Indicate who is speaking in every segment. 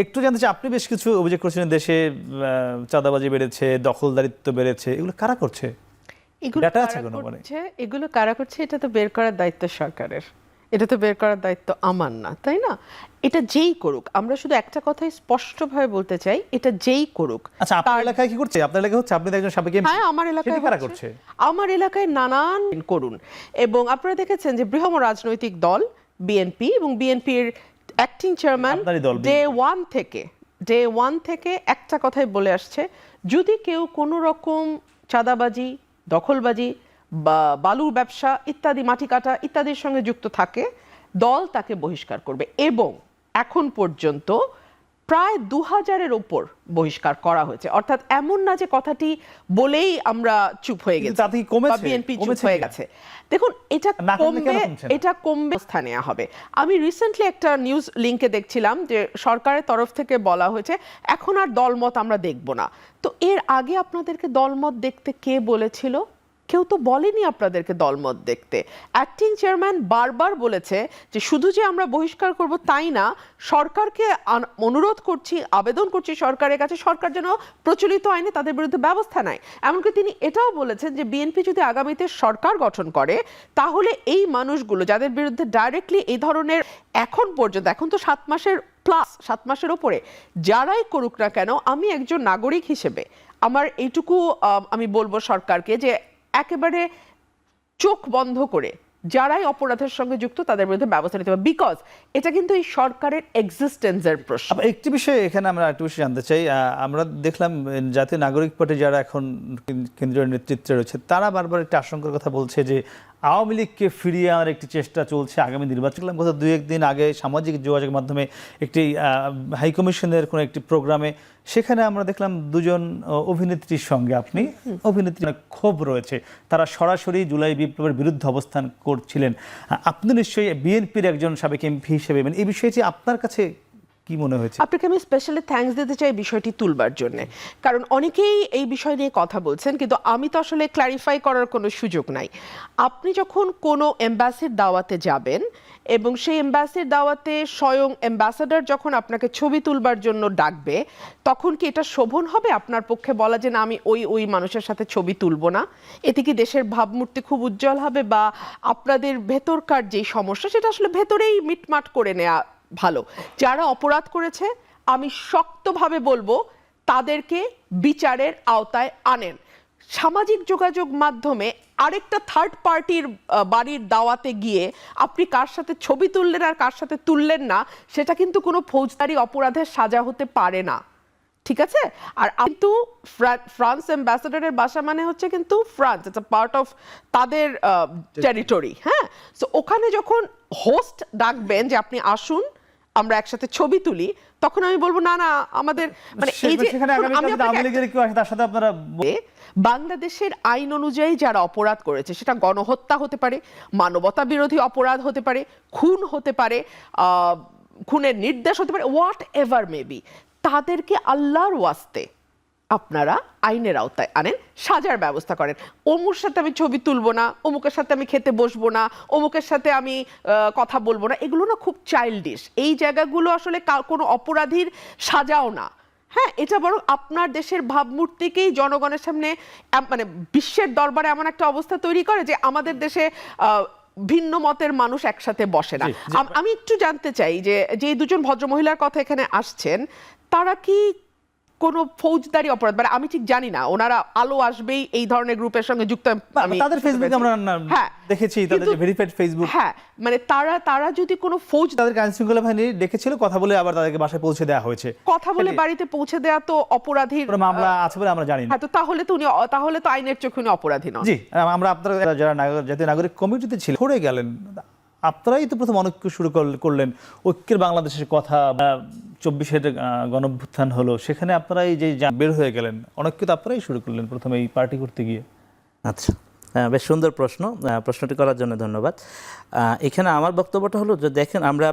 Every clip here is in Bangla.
Speaker 1: একটু জানতে চাই, আপনি বেশ কিছু অভিযোগ করছেন দেশে চাঁদাবাজি বেড়েছে, দখলদারিত্ব বেড়েছে, এগুলো কারা করছে?
Speaker 2: এগুলো
Speaker 1: ডাটা আছে
Speaker 2: কারা
Speaker 1: কোনো মানে?
Speaker 2: করছে, এগুলো কারা করছে, এটা তো বের করার দায়িত্ব সরকারের, এটা তো বের করার দায়িত্ব আমার না, তাই না? এটা যেই করুক, আমরা শুধু একটা কথাই স্পষ্টভাবে বলতে চাই, এটা যেই করুক।
Speaker 1: আচ্ছা, আপনার এলাকায় কি করছে? আপনার এলাকায় হচ্ছে, আপনি তো একজন সাবেক এমপি।
Speaker 2: হ্যাঁ, আমার এলাকায়
Speaker 1: কারা
Speaker 2: হচ্ছে।
Speaker 1: করছে?
Speaker 2: আমার এলাকায় নানান করুন, এবং আপনারা দেখেছেন যে বৃহৎ রাজনৈতিক দল বিএনপি এবং বিএনপির অ্যাক্টিং চেয়ারম্যান
Speaker 1: আপনারই দল
Speaker 2: ডে ওয়ান থেকে একটা কথাই বলে আসছে, যদি কেউ কোনো রকম চাঁদাবাজি, দখলবাজি বা বালুর ব্যবসা ইত্যাদি, মাটি কাটা ইত্যাদির সঙ্গে যুক্ত থাকে, দল তাকে বহিষ্কার করবে। এবং এখন পর্যন্ত প্রায় 2000-এর ওপর বহিষ্কার করা হয়েছে। অর্থাৎ এমন না যে কথাটি বলেই আমরা চুপ হয়ে গেছি
Speaker 1: তাতে কি কমেছে?
Speaker 2: বা বিএনপি চুপ হয়ে গেছে। দেখুন, এটা
Speaker 1: না করলে কেন
Speaker 2: কমবে,
Speaker 1: কমছে না?
Speaker 2: এটা কমবে, ব্যবস্থা নেওয়া হবে। আমি রিসেন্টলি একটা নিউজ লিংকে দেখছিলাম যে সরকারের তরফ থেকে বলা হয়েছে এখন আর দলমত আমরা দেখব না। তো এর আগে আপনাদেরকে দলমত দেখতে কে বলেছিল? কেউ তো বলেনি আপনাদেরকে দলমত দেখতে। অ্যাক্টিং চেয়ারম্যান বারবার বলেছে যে শুধু যে আমরা বহিষ্কার করব তাই না, সরকারকে অনুরোধ করছি, আবেদন করছি সরকারের কাছে, সরকার যেন প্রচলিত আইনে তাদের বিরুদ্ধে ব্যবস্থা নেয়। এমনকি তিনি এটাও বলেছেন যে বিএনপি যদি আগামীতে সরকার গঠন করে, তাহলে এই মানুষগুলো যাদের বিরুদ্ধে ডাইরেক্টলি এই ধরনের, এখন পর্যন্ত, এখন তো 7 মাসের প্লাস, 7 মাসের ওপরে যারাই করুক না কেন, আমি একজন নাগরিক হিসেবে আমার এইটুকু আমি বলবো সরকারকে যে একেবারে চোখ বন্ধ করে যারাই অপরাধের সঙ্গে যুক্ত তাদের বিরুদ্ধে ব্যবস্থা নিতে হবে। বিকজ এটা কিন্তু এই সরকারের এক্সিস্টেন্সের প্রশ্ন।
Speaker 1: একটি বিষয় এখানে আমরা একটু বেশি জানতে চাই। আমরা দেখলাম জাতীয় নাগরিক পার্টি যারা এখন কেন্দ্রীয় নেতৃত্বে রয়েছে, তারা বারবার একটা আশঙ্কার কথা বলছে যে আওয়ামী লীগকে ফিরিয়ে আনার একটি চেষ্টা চলছে আগামী নির্বাচন। গত 2-1 দিন আগে সামাজিক যোগাযোগ মাধ্যমে একটি হাইকমিশনের কোনো একটি প্রোগ্রামে, সেখানে আমরা দেখলাম দুজন অভিনেত্রীর সঙ্গে আপনি, অভিনেত্রী ক্ষোভ রয়েছে, তারা সরাসরি জুলাই বিপ্লবের বিরুদ্ধে অবস্থান করছিলেন। আপনি নিশ্চয়ই বিএনপির একজন সাবেক এমপি হিসেবে এই বিষয়টি আপনার কাছে কি মনে হয়েছে?
Speaker 2: আপনাকে আমি স্পেশালি থ্যাঙ্কস দিতে চাই বিষয়টি তুলবার জন্য, কারণ অনেকেই এই বিষয় নিয়ে কথা বলছেন, কিন্তু আমি তো আসলে ক্ল্যারিফাই করার কোনো সুযোগ নাই। আপনি যখন কোনো এম্বাসির দাওয়াতে যাবেন এবং সেই এম্বাসির দাওয়াতে স্বয়ং অ্যাম্বাসাডার যখন আপনাকে ছবি তুলবার জন্য ডাকবে, তখন কি এটা শোভন হবে আপনার পক্ষে বলা যে না, আমি ওই মানুষের সাথে ছবি তুলব না? এতে কি দেশের ভাবমূর্তি খুব উজ্জ্বল হবে, বা আপনাদের ভেতরকার যেই সমস্যা সেটা আসলে ভেতরেই মিটমাট করে নেওয়া ভালো? যারা অপরাধ করেছে আমি শক্তভাবে বলবো তাদেরকে বিচারের আওতায় আনেন। সামাজিক যোগাযোগ মাধ্যমে আরেকটা থার্ড পার্টির বাড়ির দাওয়াতে গিয়ে আপনি কার সাথে ছবি তুললেন আর কার সাথে তুললেন না, সেটা কিন্তু কোনো ফৌজদারি অপরাধের সাজা হতে পারে না, ঠিক আছে? আর কিন্তু ফ্রান্স অ্যাম্বাসেডারের বাসা মানে হচ্ছে কিন্তু France, it's a part of তাদের টেরিটরি। হ্যাঁ, সো ওখানে যখন হোস্ট ডাকবেন যে আপনি আসুন আমরা একসাথে ছবি তুলি, তখন আমি বলবো না না, আমাদের মানে এই যে বাংলাদেশের আইন অনুযায়ী যারা অপরাধ করেছে, সেটা গণহত্যা হতে পারে, মানবতা বিরোধী অপরাধ হতে পারে, খুন হতে পারে, খুনের নির্দেশ হতে পারে, হোয়াট এভার মেবি, তাদেরকে আল্লাহর ওয়াস্তে আপনারা আইনের আওতায় আনেন, সাজার ব্যবস্থা করেন। অমুকের সাথে আমি ছবি তুলবো না, অমুকের সাথে আমি খেতে বসবো না, অমুকের সাথে আমি কথা বলবো না, এগুলো না খুব চাইল্ডিশ। এই জায়গাগুলো আসলে কোনো অপরাধীর সাজাও না। হ্যাঁ, এটা বরং আপনার দেশের ভাবমূর্তিকেই জনগণের সামনে, মানে বিশ্বের দরবারে এমন একটা অবস্থা তৈরি করে যে আমাদের দেশে ভিন্ন মতের মানুষ একসাথে বসে না। আমি একটু জানতে চাই যে যে দুজন ভদ্রমহিলার কথা এখানে আসছেন, তারা কি কোনো ফৌজদারি অপরাধ, মানে আমি ঠিক জানি না, ওনারা আলো আসবেই এই ধরনের গ্রুপের সঙ্গে যুক্ত,
Speaker 1: তাদের ফেসবুকে আমরা দেখেছি, তাদের ভেরিফাইড ফেসবুক।
Speaker 2: হ্যাঁ, মানে তারা যদি কোনো ফৌজ,
Speaker 1: তাদের আইন শৃঙ্খলা বাহিনী ডেকেছিল, কথা বলে আবার তাদেরকে বাসায় পৌঁছে দেওয়া হয়েছে।
Speaker 2: কথা বলে বাড়িতে পৌঁছে দেওয়া তো অপরাধীর
Speaker 1: মামলা আছে বলে আমরা জানি না।
Speaker 2: হ্যাঁ, তো তাহলে তো আইনের চোখে উনি অপরাধী নন।
Speaker 1: জি, আমরা আপনারা যারা জাতীয় নাগরিক কমিটিতে ছিল সরে গেলেন, আপনারাই তো প্রথম অনৈক্য শুরু করলেন, ঐক্যের বাংলাদেশের কথা, 24-এর গণঅভ্যুত্থান হলো, সেখানে আপনারা এই যে বের হয়ে গেলেন, অনৈক্য তো আপনারাই শুরু করলেন প্রথমে এই পার্টি করতে গিয়ে।
Speaker 3: আচ্ছা, বেশ সুন্দর প্রশ্ন, প্রশ্নটি করার জন্য ধন্যবাদ। এখানে আমার বক্তব্যটা হলো যে দেখেন, আমরা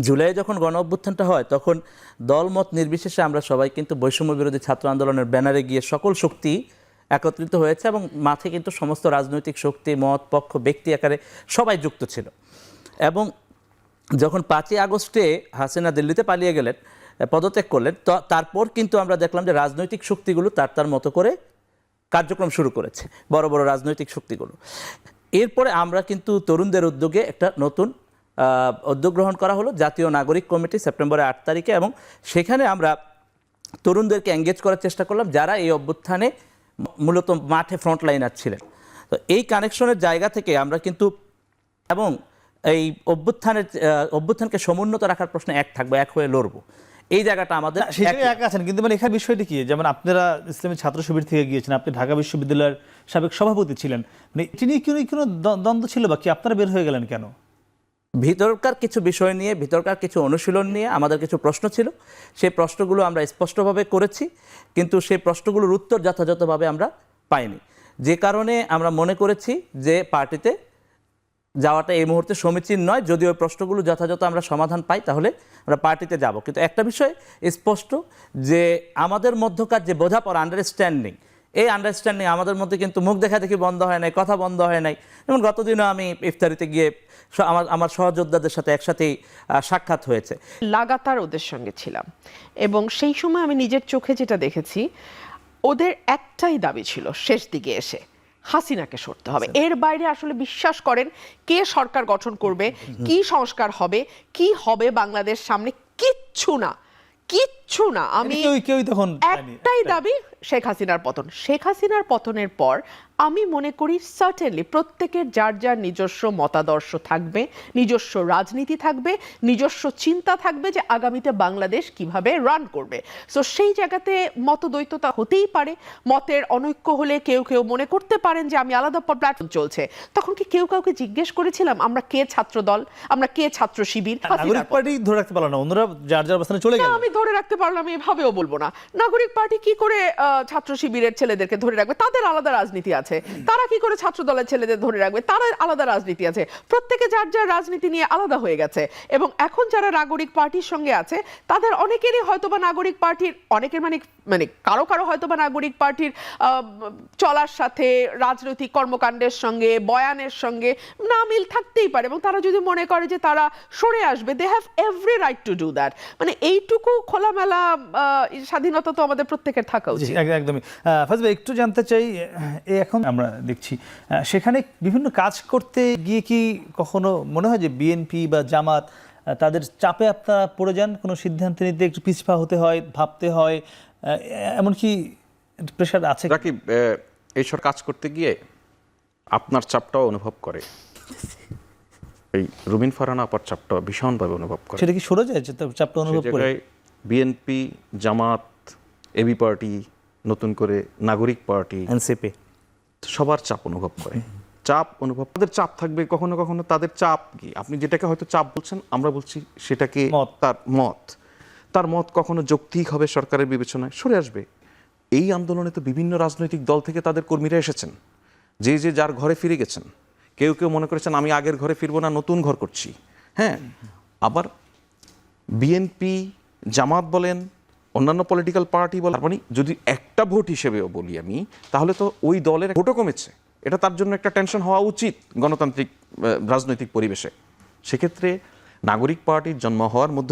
Speaker 3: জুলাই যখন গণঅভ্যুত্থানটা হয় তখন দলমত নির্বিশেষে আমরা সবাই কিন্তু বৈষম্য বিরোধী ছাত্র আন্দোলনের ব্যানারে গিয়ে সকল শক্তি একত্রিত হয়েছে, এবং মাঠে কিন্তু সমস্ত রাজনৈতিক শক্তি, মত, পক্ষ, ব্যক্তি আকারে সবাই যুক্ত ছিল। এবং যখন 5ই আগস্টে হাসিনা দিল্লিতে পালিয়ে গেলেন, পদত্যাগ করলেন, তো তারপর কিন্তু আমরা দেখলাম যে রাজনৈতিক শক্তিগুলো তার মতো করে কার্যক্রম শুরু করেছে, বড় বড় রাজনৈতিক শক্তিগুলো। এরপরে আমরা কিন্তু তরুণদের উদ্যোগে একটা নতুন উদ্যোগ গ্রহণ করা হলো, জাতীয় নাগরিক কমিটি, সেপ্টেম্বরের 8 তারিখে, এবং সেখানে আমরা তরুণদেরকে এঙ্গেজ করার চেষ্টা করলাম যারা এই অভ্যুত্থানে মূলত মাঠে ফ্রন্ট লাইনার ছিলেন। তো এই কানেকশনের জায়গা থেকে আমরা কিন্তু, এবং এই অভ্যুত্থানকে সমুন্নত রাখার প্রশ্নে এক থাকবো, এক হয়ে লড়বো, এই জায়গাটা আমাদের
Speaker 1: সেটাই এক আছেন। কিন্তু মানে এখানে বিষয়টি কি, যেমন আপনারা ইসলামী ছাত্র শিবির থেকে গিয়েছেন, আপনি ঢাকা বিশ্ববিদ্যালয়ের সাবেক সভাপতি ছিলেন, মানে এটি নিয়ে কোনো দ্বন্দ্ব ছিল বা কি, আপনারা বের হয়ে গেলেন কেন?
Speaker 3: ভিতরকার কিছু বিষয় নিয়ে, ভিতরকার কিছু অনুশীলন নিয়ে আমাদের কিছু প্রশ্ন ছিল, সেই প্রশ্নগুলো আমরা স্পষ্টভাবে করেছি, কিন্তু সেই প্রশ্নগুলোর উত্তর যথাযথভাবে আমরা পাইনি, যে কারণে আমরা মনে করেছি যে পার্টিতে যাওয়াটা এই মুহূর্তে সমীচীন নয়। যদি ওই প্রশ্নগুলো যথাযথ আমরা সমাধান পাই তাহলে আমরা পার্টিতে যাব। কিন্তু একটা বিষয় স্পষ্ট, যে আমাদের মধ্যকার যে বোঝাপড়া, আন্ডারস্ট্যান্ডিং, এই আন্ডারস্ট্যান্ডিং আমাদের মধ্যে কিন্তু মুখ দেখা দেখি বন্ধ হয় নাই, কথা বন্ধ হয় নাই। যেমন গতদিনও আমি ইফতারিতে গিয়ে আমার সহযোদ্ধাদের সাথে একসাথেই সাক্ষাৎ হয়েছে।
Speaker 2: লাগাতার ওদের সঙ্গে ছিলাম এবং সেই সময় আমি নিজের চোখে যেটা দেখেছি, ওদের একটাই দাবি ছিল শেষ দিকে এসে হাসিনাকে সরতে হবে। এর বাইরে আসলে বিশ্বাস করেন কে সরকার গঠন করবে, কি সংস্কার হবে, কি হবে বাংলাদেশ সামনে, কিচ্ছু না, কিচ্ছু না। আমি
Speaker 1: কেউই তখন
Speaker 2: একটাই দাবি, শেখ হাসিনার পতন। শেখ হাসিনার পতনের পর আমি মনে করি সার্টেনলি প্রত্যেকের যার যার নিজস্ব মতাদর্শ থাকবে, নিজস্ব রাজনীতি থাকবে, নিজস্ব চিন্তা থাকবে যে আগামীতে বাংলাদেশ কিভাবে রান করবে। সো সেই জায়গাতে মতদ্বৈততা হতেই পারে, মতের অনৈক্য হলে কেউ কেউ মনে করতে পারেন যে আমি আলাদা প্ল্যাটফর্ম চলছে। তখন কি কেউ কাউকে জিজ্ঞেস করেছিলাম আমরা কে ছাত্র দল, আমরা কে ছাত্র শিবির?
Speaker 1: নাগরিক পার্টি ধরে রাখতে পারলো না, অন্যরা যার যার অবস্থানে চলে গেল।
Speaker 2: আমি ধরে রাখতে পারলাম, এভাবেও বলবো না। নাগরিক পার্টি কি করে ছাত্র শিবিরের ছেলেদেরকে ধরে রাখবে? তাদের আলাদা রাজনীতি আছে। তারা কি করে ছাত্র দলের ছেলেদের ধরে রাখবে? তারা আলাদা রাজনীতি আছে। প্রত্যেকে যার যার রাজনীতি নিয়ে আলাদা হয়ে গেছে। এবং এখন যারা নাগরিক পার্টির সঙ্গে আছে তাদের অনেকেরই হয়তোবা নাগরিক পার্টির, অনেকের মানে কারো কারো হয়তোবা নাগরিক পার্টির চলার সাথে, রাজনৈতিক কর্মকাণ্ডের সঙ্গে, বয়ানের সঙ্গে না মিল থাকতেই পারে, এবং তারা যদি মনে করে যে তারা সরে আসবে, they have every right to do that. মানে এইটুকু খোলামেলা স্বাধীনতা তো আমাদের প্রত্যেকের থাকা উচিত।
Speaker 1: একদমই। ফাইজ ভাই, একটু জানতে চাই, এখন আমরা দেখছি সেখানে বিভিন্ন কাজ করতে গিয়ে কি কখনো মনে হয় যে বিএনপি বা জামাত তাদের চাপে আপনারা পড়ে যান, কোনো সিদ্ধান্ত নিতে একটু পিছপা হতে হয়, ভাবতে হয়, এমনকি প্রেশার আছে?
Speaker 4: রাকিব, এইসব কাজ করতে গিয়ে আপনার চাপটাও অনুভব করে, এই রুমিন ফারহানা আপার চাপটা ভীষণভাবে অনুভব করে।
Speaker 1: সেটা কি সরে যায় চাপটা অনুভব করে?
Speaker 4: বিএনপি, জামাত, এবি পার্টি, নতুন করে নাগরিক পার্টি,
Speaker 3: এনসিপি,
Speaker 4: সবার চাপ অনুভব করে। চাপ অনুভব, তাদের চাপ থাকবে, কখনো কখনো তাদের চাপ কি, আপনি যেটাকে হয়তো চাপ বলছেন, আমরা বলছি সেটাকে তার মত কখনো যৌক্তিক হবে, সরকারের বিবেচনায় সরে আসবে। এই আন্দোলনে তো বিভিন্ন রাজনৈতিক দল থেকে তাদের কর্মীরা এসেছেন, যে যার ঘরে ফিরে গেছেন। কেউ কেউ মনে করেছেন আমি আগের ঘরে ফিরবো না, নতুন ঘর করছি। হ্যাঁ, আবার বিএনপি, জামাত বলেন, অন্যান্য পলিটিক্যাল পার্টি বলেন, মানে যদি একটা ভোট হিসেবেও বলি আমি, তাহলে তো ওই দলের ভোটও কমেছে। এটা তার জন্য একটা টেনশন হওয়া উচিত গণতান্ত্রিক রাজনৈতিক পরিবেশে। সেক্ষেত্রে নাগরিক পার্টির জন্ম হওয়ার মধ্যে